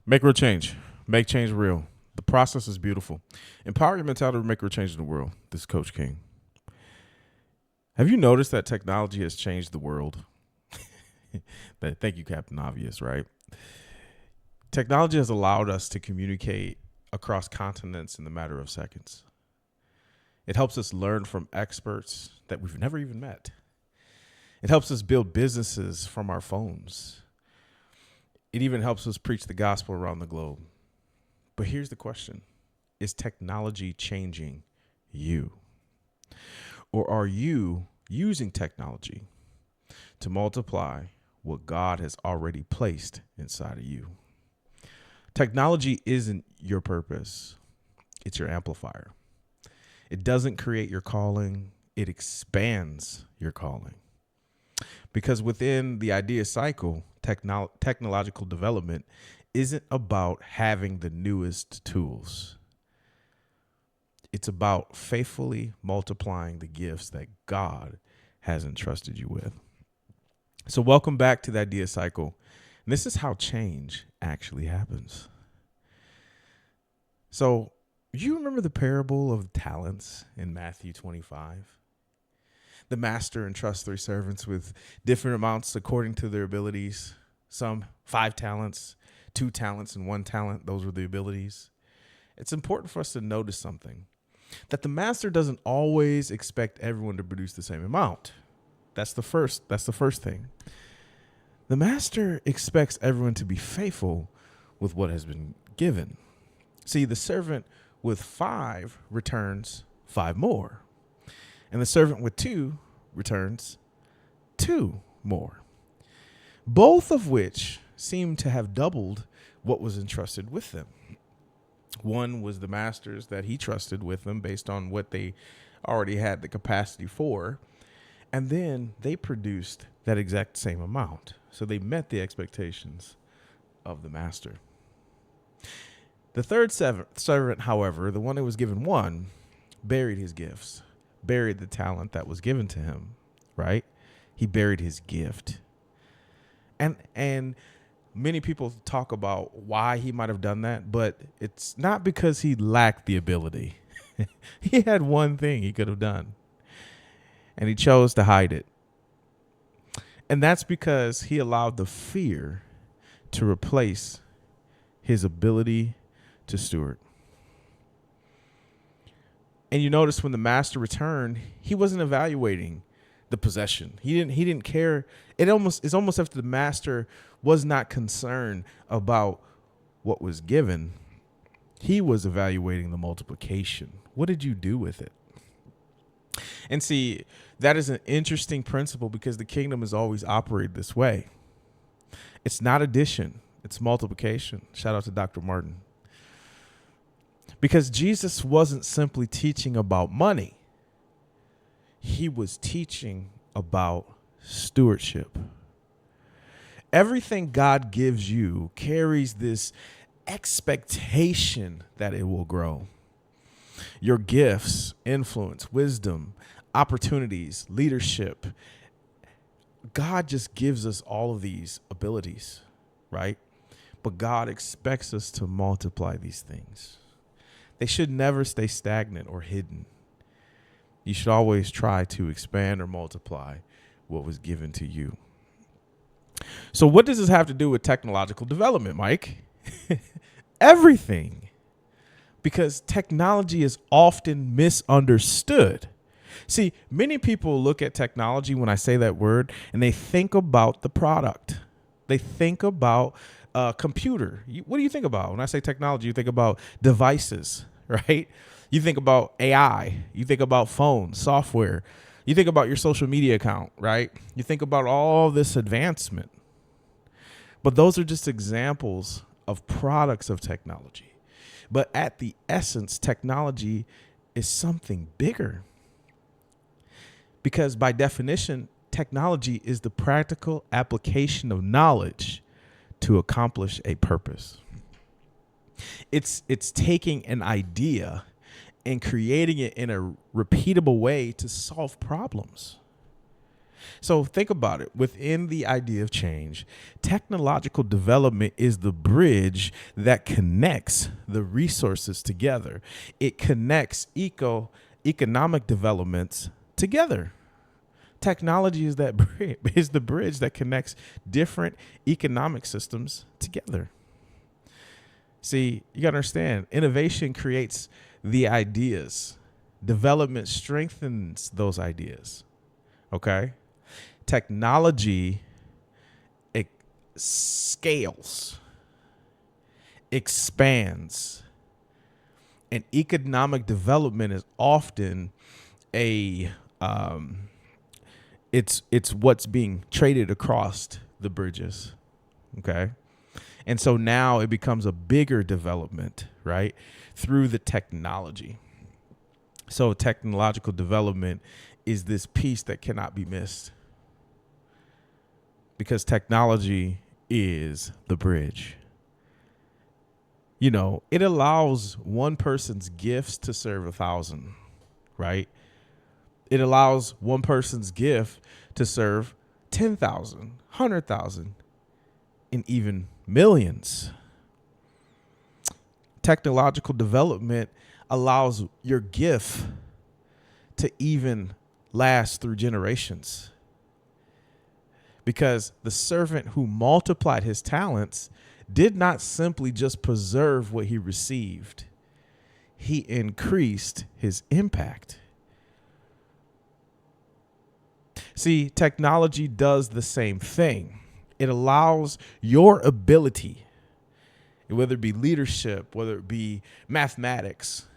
Make real change. Make change real. The process is beautiful. Empower your mentality to make real change in the world. This is Coach King. Have you noticed that technology has changed the world? Thank you, Captain Obvious, right? Technology has allowed us to communicate across continents in the matter of seconds. It helps us learn from experts that we've never even met. It helps us build businesses from our phones. It even helps us preach the gospel around the globe. But here's the question. Is technology changing you? Or are you using technology to multiply what God has already placed inside of you? Technology isn't your purpose. It's your amplifier. It doesn't create your calling. It expands your calling. Because within the idea cycle, technological development isn't about having the newest tools. It's about faithfully multiplying the gifts that God has entrusted you with. So welcome back to the idea cycle. And this is how change actually happens. So you remember the parable of talents in Matthew 25? The master entrusts 3 servants with different amounts according to their abilities. Some 5 talents, 2 talents, and 1 talent. Those were the abilities. It's important for us to notice something, that the master doesn't always expect everyone to produce the same amount. That's the first thing. The master expects everyone to be faithful with what has been given. See, the servant with 5 returns 5 more. And the servant with 2 returns 2 more. Both of which seem to have doubled what was entrusted with them. One was the master's that he trusted with them based on what they already had the capacity for. And then they produced that exact same amount. So they met the expectations of the master. The third servant, however, the one that was given 1, buried his gifts, buried the talent that was given to him, right? He buried his gift. And many people talk about why he might have done that, but it's not because he lacked the ability. He had one thing he could have done, and he chose to hide it. And that's because he allowed the fear to replace his ability to steward. And you notice when the master returned, he wasn't evaluating the possession. He didn't care. It's almost as if the master was not concerned about what was given. He was evaluating the multiplication. What did you do with it? And see, that is an interesting principle because the kingdom has always operated this way. It's not addition, it's multiplication. Shout out to Dr. Martin. Because Jesus wasn't simply teaching about money. He was teaching about stewardship. Everything God gives you carries this expectation that it will grow. Your gifts, influence, wisdom, opportunities, leadership. God just gives us all of these abilities, right? But God expects us to multiply these things. They should never stay stagnant or hidden. You should always try to expand or multiply what was given to you. So what does this have to do with technological development, Mike? Everything. Because technology is often misunderstood. See, many people look at technology when I say that word and they think about the product. They think about a computer. What do you think about? When I say technology, you think about devices, right? You think about AI. You think about phones, software. You think about your social media account, right? You think about all this advancement. But those are just examples of products of technology. But at the essence, technology is something bigger. Because by definition, technology is the practical application of knowledge to accomplish a purpose. It's taking an idea and creating it in a repeatable way to solve problems. So think about it. Within the idea of change, technological development is the bridge that connects the resources together. It connects economic developments together. Technology is that is the bridge that connects different economic systems together. See, you got to understand, innovation creates the ideas. Development strengthens those ideas. Okay? Technology scales, expands, and economic development is often a it's what's being traded across the bridges. Okay. And so now it becomes a bigger development, right? Through the technology. So technological development is this piece that cannot be missed, because technology is the bridge. You know, it allows one person's gifts to serve 1,000, right? It allows one person's gift to serve 10,000, 100,000, and even millions. Technological development allows your gift to even last through generations, because the servant who multiplied his talents did not simply just preserve what he received. He increased his impact. See, technology does the same thing. It allows your ability, whether it be leadership, whether it be mathematics,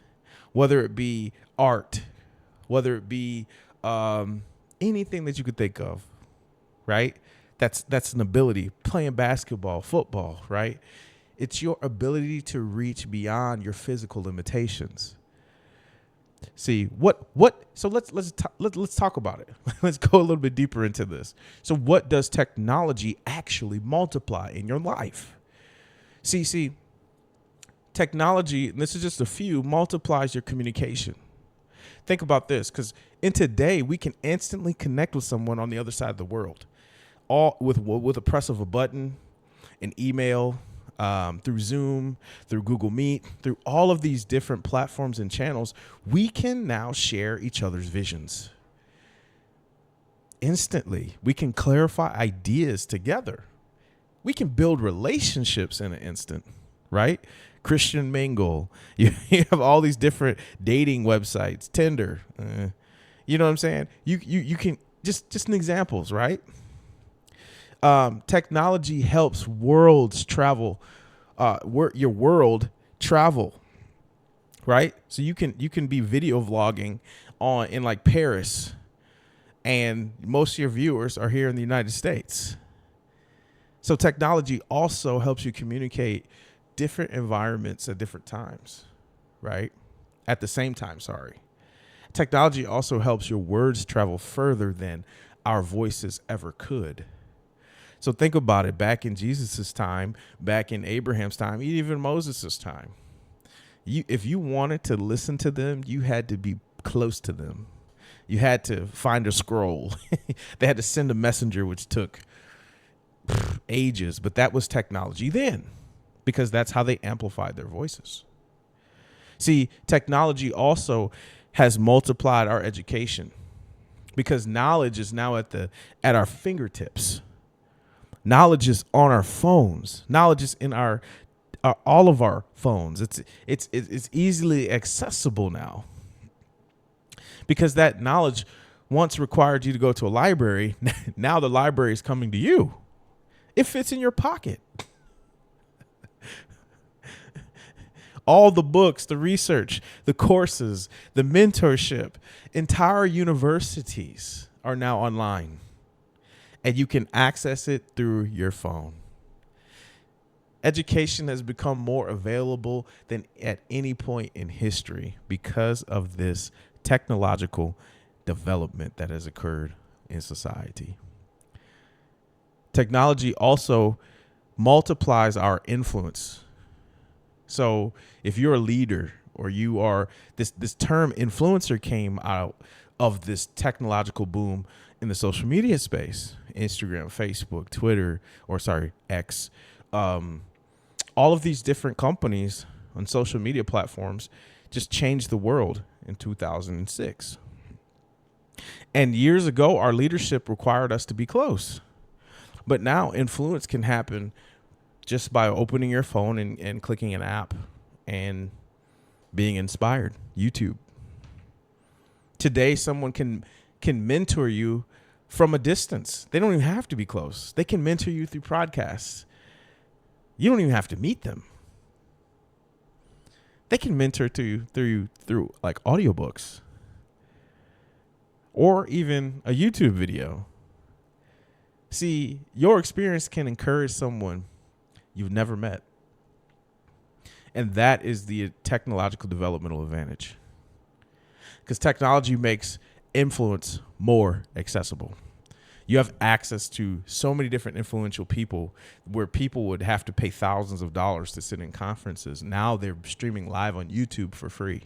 whether it be art, whether it be anything that you could think of, right? That's an ability. Playing basketball, football, right? It's your ability to reach beyond your physical limitations. See, so let's talk about it. Let's go a little bit deeper into this. So what does technology actually multiply in your life? See, technology, and this is just a few, multiplies your communication. Think about this, because in today we can instantly connect with someone on the other side of the world, all with a press of a button, an email, through Zoom, through Google Meet, through all of these different platforms and channels. We can now share each other's visions instantly. We can clarify ideas together. We can build relationships in an instant, right? Christian Mingle. You have all these different dating websites, Tinder. You know what I'm saying? You can just an examples, right? Technology helps worlds travel, your world travel, right? So you can be video vlogging in like Paris, and most of your viewers are here in the United States. So technology also helps you communicate different environments at different times, right? At the same time, sorry. Technology also helps your words travel further than our voices ever could. So think about it. Back in Jesus's time, back in Abraham's time, even Moses's time, if you wanted to listen to them, you had to be close to them. You had to find a scroll. They had to send a messenger, which took ages, but that was technology then, because that's how they amplified their voices. See, technology also has multiplied our education, because knowledge is now at our fingertips. Knowledge is on our phones. Knowledge is in all of our phones. It's easily accessible now, because that knowledge once required you to go to a library. Now the library is coming to you. It fits in your pocket. All the books, the research, the courses, the mentorship, entire universities are now online, and you can access it through your phone. Education has become more available than at any point in history because of this technological development that has occurred in society. Technology also multiplies our influence. So if you're a leader, or you are this term influencer came out of this technological boom in the social media space, Instagram, Facebook, Twitter, X, all of these different companies on social media platforms just changed the world in 2006. And years ago, our leadership required us to be close. But now influence can happen just by opening your phone and clicking an app and being inspired. YouTube. Today, someone can mentor you from a distance. They don't even have to be close. They can mentor you through podcasts. You don't even have to meet them. They can mentor to you through like audiobooks or even a YouTube video. See, your experience can encourage someone you've never met. And that is the technological developmental advantage. Because technology makes influence more accessible. You have access to so many different influential people where people would have to pay thousands of dollars to sit in conferences. Now they're streaming live on YouTube for free.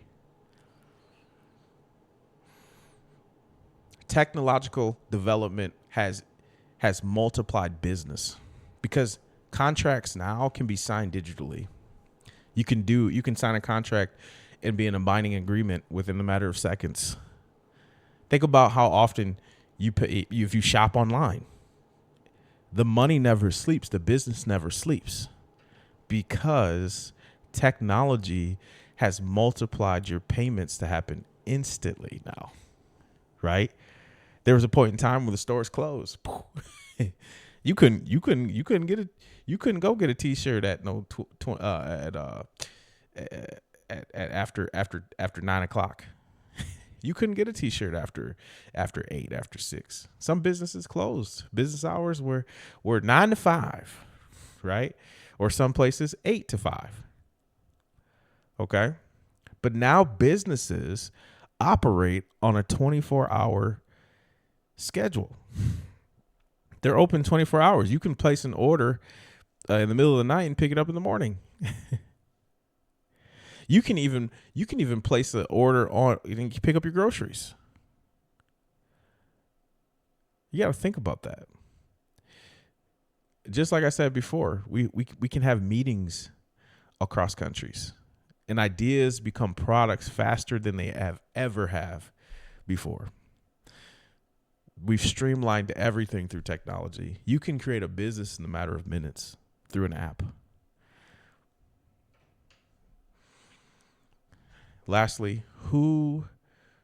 Technological development has multiplied business because contracts now can be signed digitally. You can sign a contract and be in a binding agreement within a matter of seconds. Think about how often you pay if you shop online. The money never sleeps. The business never sleeps because technology has multiplied your payments to happen instantly now, right? There was a point in time where the stores closed. You couldn't go get a T-shirt at after 9 o'clock. You couldn't get a T-shirt after 8, after 6. Some businesses closed. Business hours were 9 to 5, right? Or some places 8 to 5. Okay, but now businesses operate on a 24-hour schedule. They're open 24 hours. You can place an order in the middle of the night and pick it up in the morning. You can even place an order on and pick up your groceries. You got to think about that. Just like I said before, we can have meetings across countries, and ideas become products faster than they have before. We've streamlined everything through technology. You can create a business in a matter of minutes through an app. Lastly, who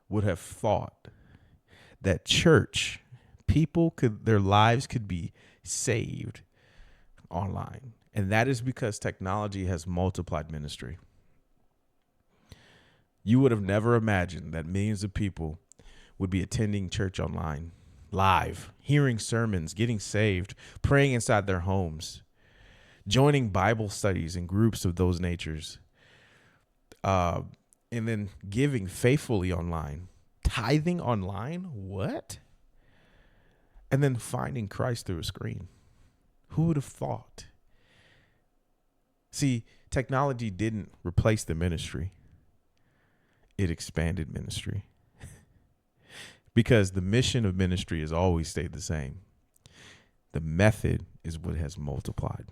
would have thought that church their lives could be saved online? And that is because technology has multiplied ministry. You would have never imagined that millions of people would be attending church online, live, hearing sermons, getting saved, praying inside their homes, joining Bible studies and groups of those natures, and then giving faithfully online, tithing online. What? And then finding Christ through a screen. Who would have thought? See, technology didn't replace the ministry. It expanded ministry. Because the mission of ministry has always stayed the same. The method is what has multiplied.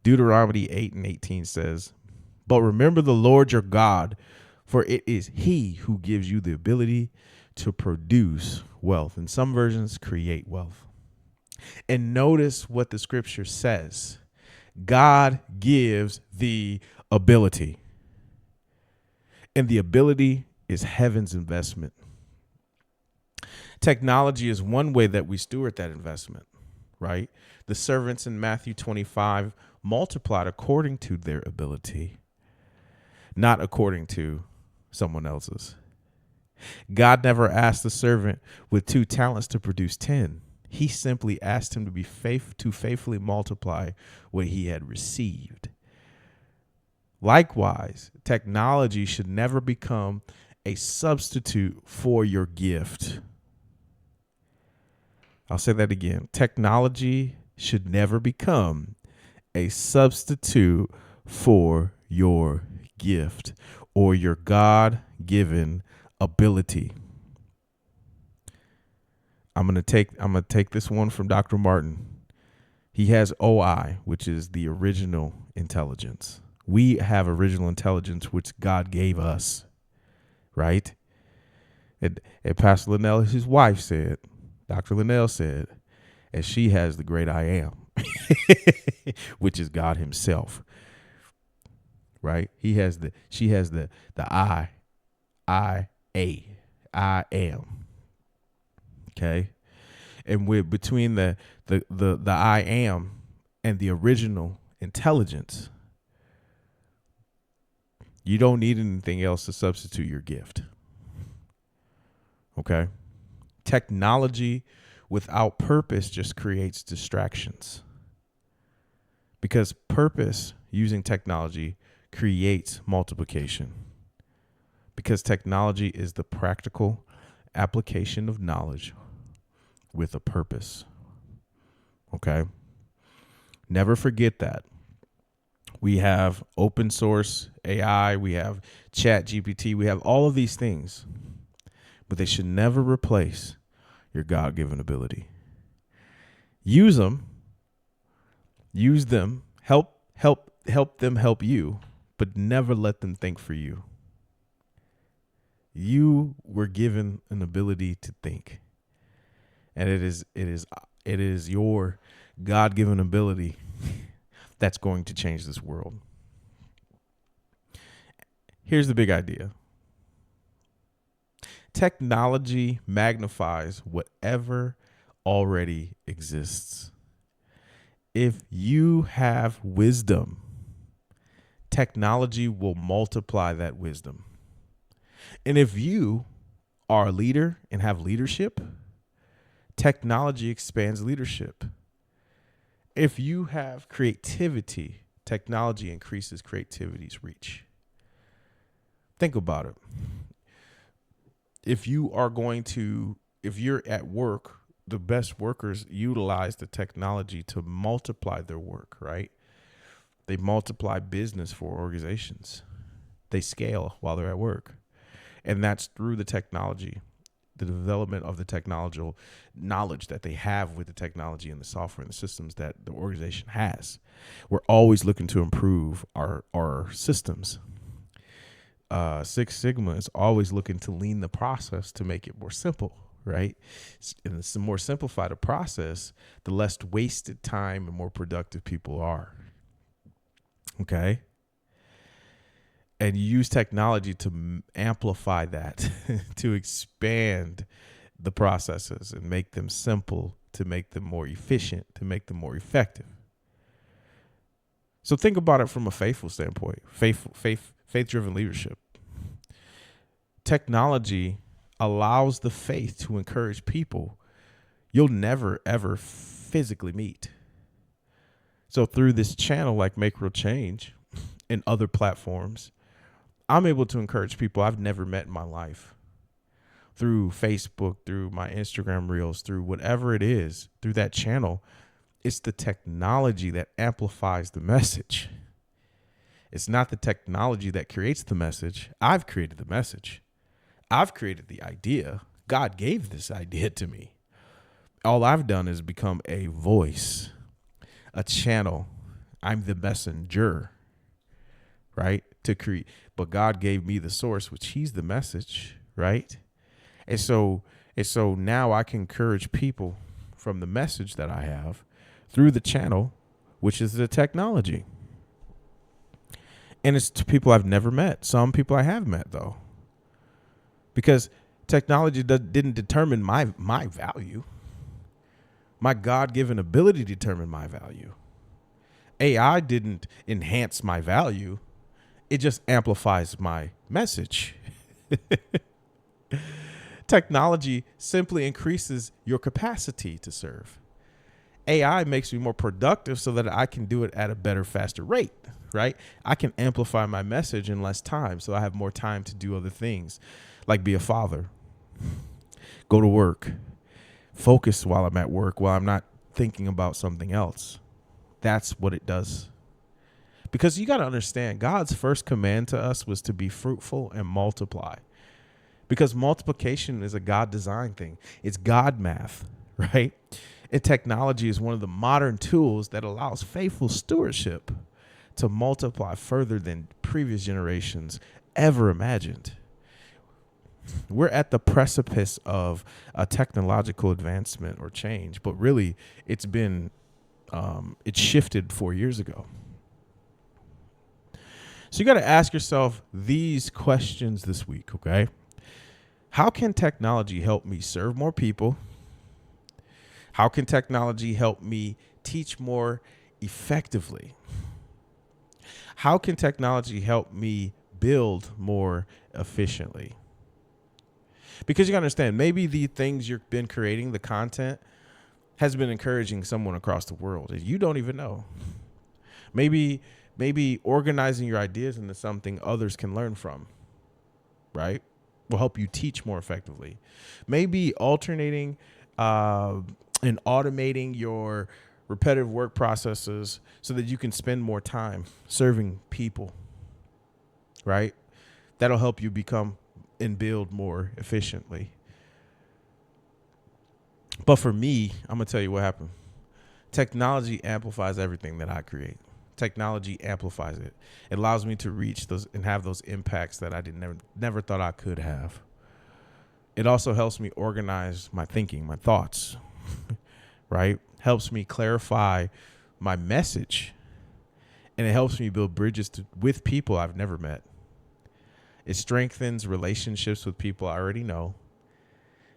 Deuteronomy 8:18 says, "But remember the Lord your God, for it is he who gives you the ability to produce wealth." In some versions, create wealth. And notice what the scripture says. God gives the ability. And the ability is heaven's investment. Technology is one way that we steward that investment, right? The servants in Matthew 25 multiplied according to their ability, not according to someone else's. God never asked the servant with 2 talents to produce 10. He simply asked him to faithfully multiply what he had received. Likewise, technology should never become a substitute for your gift. I'll say that again. Technology should never become a substitute for your gift or your God-given ability. I'm gonna take this one from Dr. Martin. He has OI, which is the original intelligence. We have original intelligence, which God gave us, right? And Pastor Linnell, his wife, said, Dr. Linnell said, and she has the great I am, which is God himself, right? She has the I am. Okay. And between the I am and the original intelligence, you don't need anything else to substitute your gift. Okay. Technology without purpose just creates distractions, because purpose using technology creates multiplication, because technology is the practical application of knowledge with a purpose. Okay. Never forget that. We have open source AI, we have Chat GPT, we have all of these things, but they should never replace your God-given ability. Use them, help them help you, but never let them think for you. You were given an ability to think, and it is your God-given ability that's going to change this world. Here's the big idea. Technology magnifies whatever already exists. If you have wisdom, technology will multiply that wisdom. And if you are a leader and have leadership, technology expands leadership. If you have creativity, technology increases creativity's reach. Think about it. If you're at work, the best workers utilize the technology to multiply their work, right? They multiply business for organizations. They scale while they're at work. And that's through the technology, the development of the technological knowledge that they have with the technology and the software and the systems that the organization has. We're always looking to improve our systems. Six Sigma is always looking to lean the process to make it more simple, right? And the more simplified a process, the less wasted time and more productive people are. Okay. And you use technology to amplify that, to expand the processes and make them simple, to make them more efficient, to make them more effective. So think about it from a faithful standpoint, faith-driven leadership. Technology allows the faith to encourage people you'll never, ever physically meet. So through this channel like Make Real Change and other platforms, I'm able to encourage people I've never met in my life through Facebook, through my Instagram reels, through whatever it is, through that channel. It's the technology that amplifies the message. It's not the technology that creates the message. I've created the message. I've created the idea. God gave this idea to me. All I've done is become a voice, a channel. I'm the messenger, right? To create. But God gave me the source, which he's the message, right? And so now I can encourage people from the message that I have through the channel, which is the technology. And it's to people I've never met. Some people I have met, though. Because technology didn't determine my value. My God-given ability determined my value. AI didn't enhance my value. It just amplifies my message. Technology simply increases your capacity to serve. AI makes me more productive so that I can do it at a better, faster rate, right? I can amplify my message in less time, so I have more time to do other things, like be a father, go to work, focus while I'm at work, while I'm not thinking about something else. That's what it does. Because you got to understand, God's first command to us was to be fruitful and multiply. because multiplication is a God-designed thing. It's God math, right? And technology is one of the modern tools that allows faithful stewardship to multiply further than previous generations ever imagined. We're at the precipice of a technological advancement or change, but really it's shifted 4 years ago. So you got to ask yourself these questions this week, okay? How can technology help me serve more people? How can technology help me teach more effectively? How can technology help me build more efficiently? Because you gotta understand, maybe the things you've been creating, the content, has been encouraging someone across the world and you don't even know. Maybe organizing your ideas into something others can learn from, right? Will help you teach more effectively. Maybe alternating and automating your repetitive work processes so that you can spend more time serving people, right? That'll help you become and build more efficiently. But for me, I'm going to tell you what happened. Technology amplifies everything that I create. Technology amplifies it. It allows me to reach those and have those impacts that I never thought I could have. It also helps me organize my thinking, my thoughts, right? Helps me clarify my message, and it helps me build bridges with people I've never met. It strengthens relationships with people I already know.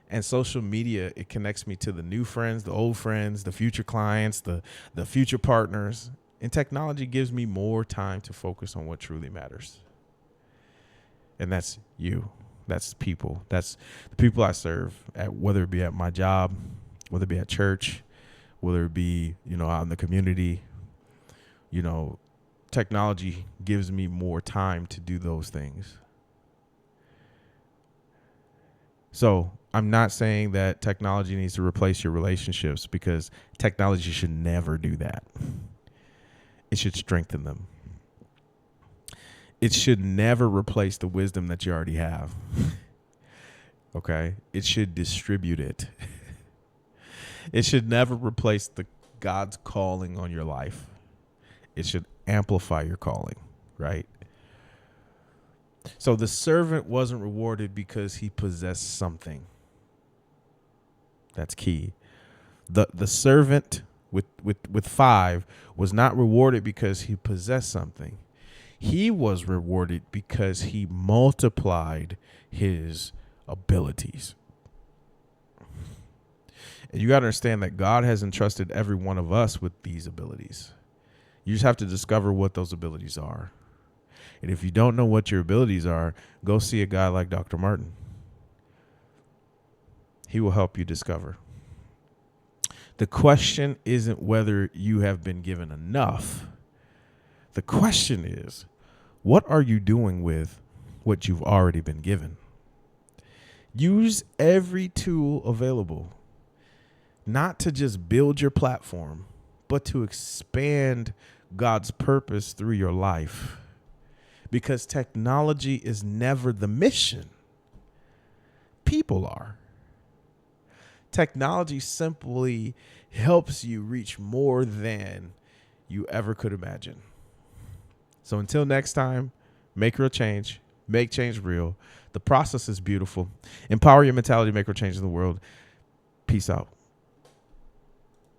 And social media, it connects me to the new friends, the old friends, the future clients, the future partners. And technology gives me more time to focus on what truly matters. And that's you. That's people. That's the people I serve, whether it be at my job, whether it be at church, whether it be, out in the community. Technology gives me more time to do those things. So I'm not saying that technology needs to replace your relationships, because technology should never do that. It should strengthen them. It should never replace the wisdom that you already have. Okay? It should distribute it. It should never replace God's calling on your life. It should amplify your calling, right? So the servant wasn't rewarded because he possessed something. That's key. The servant with 5 was not rewarded because he possessed something. He was rewarded because he multiplied his abilities. And you got to understand that God has entrusted every one of us with these abilities. You just have to discover what those abilities are. And if you don't know what your abilities are, go see a guy like Dr. Martin. He will help you discover. The question isn't whether you have been given enough. The question is, what are you doing with what you've already been given? Use every tool available, not to just build your platform, but to expand God's purpose through your life. Because technology is never the mission. People are. Technology simply helps you reach more than you ever could imagine. So until next time, make real change. Make change real. The process is beautiful. Empower your mentality to make real change in the world. Peace out.